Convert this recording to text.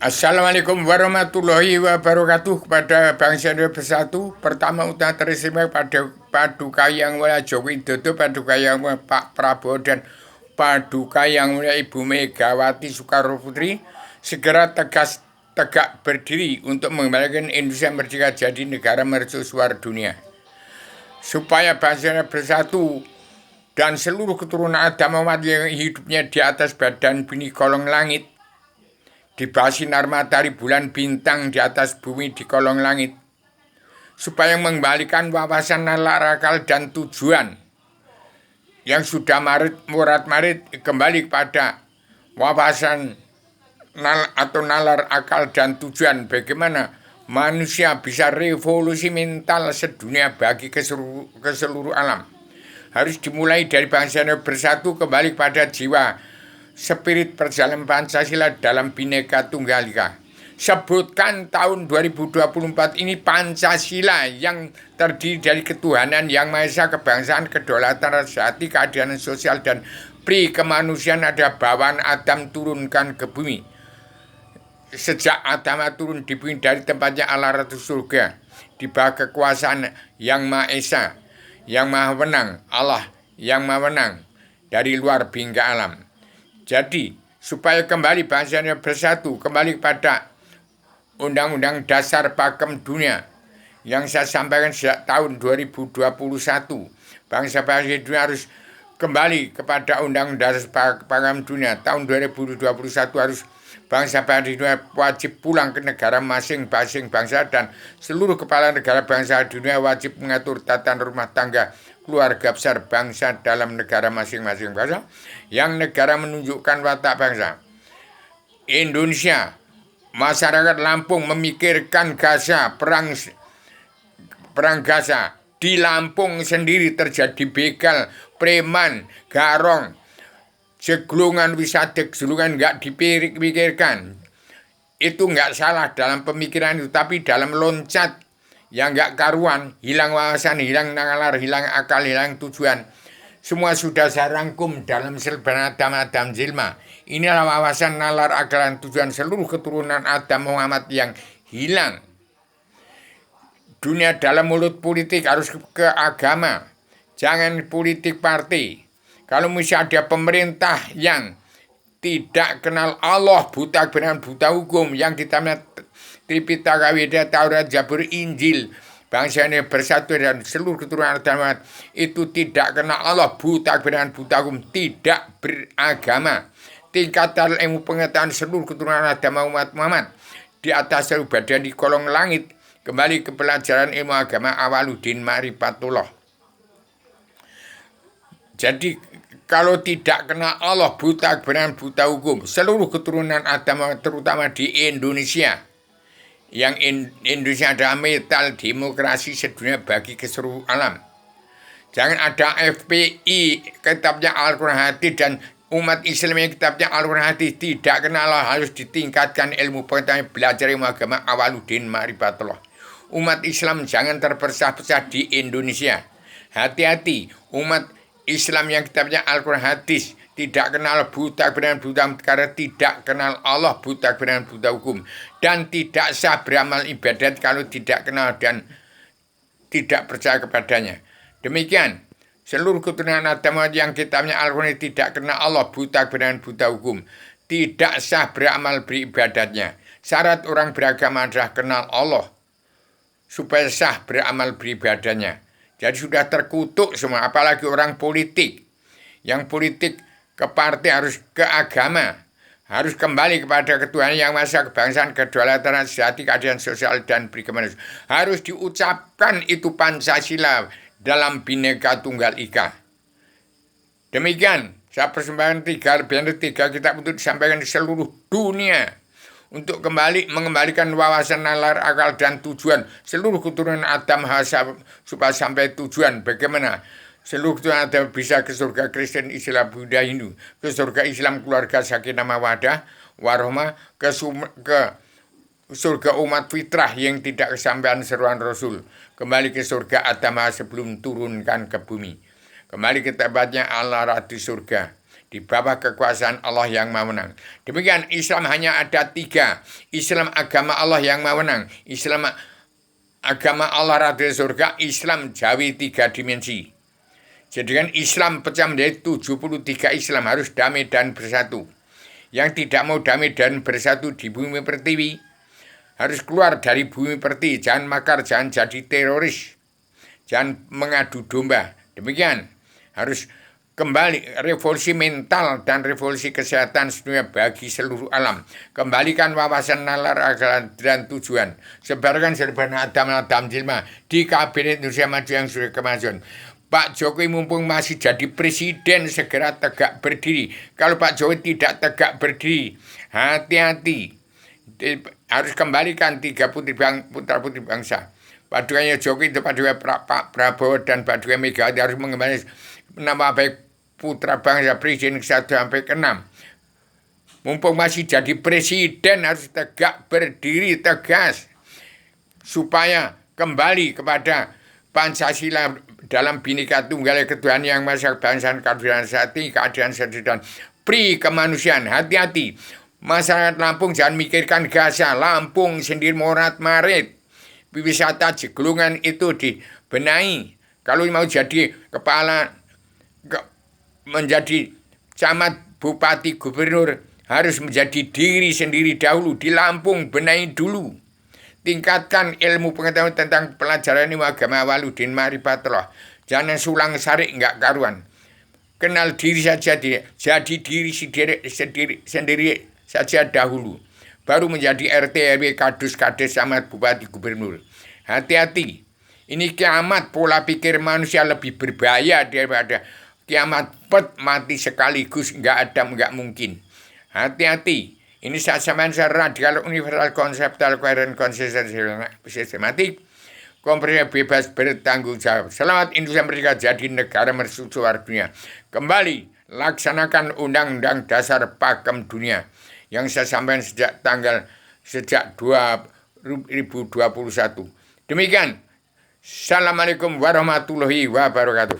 Assalamualaikum warahmatullahi wabarakatuh kepada bangsa Indonesia bersatu. Pertama utama terima pada Paduka Yang Mulia Joko Widodo, Paduka Yang Mulia Pak Prabowo dan Paduka Yang Mulia Ibu Megawati Soekarno Putri segera tegak berdiri untuk mengembalikan Indonesia merdeka jadi negara mercusuar dunia. Supaya bangsa Indonesia bersatu dan seluruh keturunan Adam umat yang hidupnya di atas badan bumi kolong langit, di bawah sinar matahari bulan bintang di atas bumi di kolong langit, supaya mengembalikan wawasan nalar akal dan tujuan yang sudah marit kembali kepada wawasan atau nalar akal dan tujuan bagaimana manusia bisa revolusi mental sedunia bagi keseluruh alam. Harus dimulai dari bangsa Indonesia bersatu kembali kepada jiwa spirit perjalanan Pancasila dalam Bhinneka Tunggal Ika. Sebutkan tahun 2024 ini Pancasila yang terdiri dari ketuhanan yang Maha Esa, kebangsaan, kedaulatan, rasa hati, keadilan sosial, dan pri kemanusiaan ada bawaan Adam turunkan ke bumi. Sejak Adam turun di bumi dari tempatnya Allah Ratu Surga, di bawah kekuasaan yang Maha Esa, yang Maha Menang, Allah yang Maha Menang dari luar bingkai alam. Jadi, supaya kembali bangsa Indonesia bersatu, kembali kepada Undang-Undang Dasar Pakem Dunia yang saya sampaikan sejak tahun 2021. Bangsa-bangsa dunia harus kembali kepada Undang-Undang Dasar Pakem Dunia. Tahun 2021 harus bangsa-bangsa dunia wajib pulang ke negara masing-masing bangsa, dan seluruh kepala negara bangsa dunia wajib mengatur tata rumah tangga keluarga besar bangsa dalam negara masing-masing bangsa, yang negara menunjukkan watak bangsa. Indonesia, masyarakat Lampung memikirkan Gaza, perang Gaza. Di Lampung sendiri terjadi begal, preman, garong, segelungan wisata, segelungan nggak dipikirkan. Itu nggak salah dalam pemikiran itu, tapi dalam loncat yang nggak karuan, hilang wawasan, hilang nalar, hilang akal, hilang tujuan. Semua sudah saya rangkum dalam Selban Adam Zilma. Inilah wawasan, nalar, akal, dan tujuan seluruh keturunan Adam Muhammad yang hilang. Dunia dalam mulut politik harus ke agama, jangan politik partai. Kalau misalnya ada pemerintah yang tidak kenal Allah, buta kebenaran, buta hukum, yang kita Tripitaka, Weda, Taurat, Zabur, Injil, bangsa ini bersatu dan seluruh keturunan Adam itu tidak kenal Allah, buta kebenaran, buta hukum, tidak beragama. Tingkatan ilmu pengetahuan seluruh keturunan Adam umat Muhammad di atas seluruh badan di kolong langit, kembali ke pelajaran ilmu agama Awaluddin Ma'rifatullah. Jadi kalau tidak kenal Allah, buta kebenaran, buta hukum, seluruh keturunan Adam terutama di Indonesia, yang Indonesia adalah metal demokrasi sedunia bagi keseluruh alam. Jangan ada FPI, kitabnya Al-Quran Hadis, dan umat Islam yang kitabnya Al-Quran Hadis tidak kenal Allah, harus ditingkatkan ilmu pengetahuan, belajar ilmu agama Awaluddin Ma'rifatullah. Umat Islam jangan terpecah-pecah di Indonesia. Hati-hati, umat Islam yang kitabnya Al-Quran Hadis tidak kenal buta kebenaran, buta hukum, karena tidak kenal Allah, buta kebenaran, buta hukum, dan tidak sah beramal ibadat kalau tidak kenal dan tidak percaya kepadanya. Demikian seluruh keturunan Adam yang kitabnya Al-Quran tidak kenal Allah, buta kebenaran, buta hukum, tidak sah beramal beribadatnya. Syarat orang beragama adalah kenal Allah supaya sah beramal beribadatnya. Jadi sudah terkutuk semua, apalagi orang politik. Yang politik ke partai harus ke agama, harus kembali kepada ketuhanan yang Maha Esa, kebangsaan, kedaulatan, sejati, keadilan sosial, dan pri kemanusiaan. Harus diucapkan itu Pancasila dalam Bhinneka Tunggal Ika. Demikian saya persembahkan 3 kitab untuk disampaikan di seluruh dunia untuk mengembalikan wawasan, nalar, akal, dan tujuan seluruh keturunan Adam supaya sampai tujuan bagaimana seluruh keturunan Adam bisa ke surga Kristen, Islam, Buddha, Hindu, ke surga Islam, keluarga sakinah mawaddah warahmah, ke surga umat fitrah yang tidak kesampaian seruan Rasul, kembali ke surga Adam sebelum turunkan ke bumi, kembali ke tempatnya Allah Ratu Surga, di bawah kekuasaan Allah yang Maha Menang. Demikian Islam hanya ada 3. Islam agama Allah yang Maha Menang, Islam agama Allah Raja Surga, Islam Jawi 3 dimensi. Jadi kan Islam pecah menjadi 73 Islam harus damai dan bersatu. Yang tidak mau damai dan bersatu di bumi pertiwi harus keluar dari bumi pertiwi. Jangan makar, jangan jadi teroris, jangan mengadu domba. Demikian harus kembali revolusi mental dan revolusi kesehatan sedunia bagi seluruh alam. Kembalikan wawasan nalar akal dan tujuan. Sebarkan serbana Adam Jilma di Kabinet Indonesia Maju yang sudah kemajuan. Pak Jokowi mumpung masih jadi presiden segera tegak berdiri. Kalau Pak Jokowi tidak tegak berdiri, hati-hati. Harus kembalikan 3 putra putri bangsa. Padukannya Jokowi itu padukan Pak Prabowo dan padukan Megawati harus mengembalikan nama baik putra bangsa presiden ke-1 sampai ke-6. Mumpung masih jadi presiden harus tegak berdiri tegas supaya kembali kepada Pancasila dalam Bhinneka Tunggal Ika Tuhan yang Maha Bangsa keadilan sejati, keadilan sejati dan pri kemanusiaan. Hati-hati. Masyarakat Lampung jangan mikirkan Gaza. Lampung sendiri morat marit. Wisata Jeglungan itu dibenahi. Kalau mau jadi kepala menjadi camat, bupati, gubernur harus menjadi diri sendiri dahulu. Di Lampung benahi dulu. Tingkatkan ilmu pengetahuan tentang pelajaran ilmu agama waludin marifatullah. Jangan sulang sarik enggak karuan. Kenal diri saja, jadi diri sendiri saja dahulu. Baru menjadi RT, RW, kadus, kades, camat, bupati, gubernur. Hati-hati. Ini kiamat, pola pikir manusia lebih berbahaya daripada kiamat mati sekaligus, enggak mungkin. Hati-hati. Ini sasaran radikal universal konseptual koheren konsisten sistematik komprehensif bebas bertanggung jawab. Selamat Indonesia merdeka jadi negara mercusuar dunia. Kembali laksanakan Undang-Undang Dasar Pakem Dunia yang saya sampaikan sejak 2021. Demikian. Assalamualaikum warahmatullahi wabarakatuh.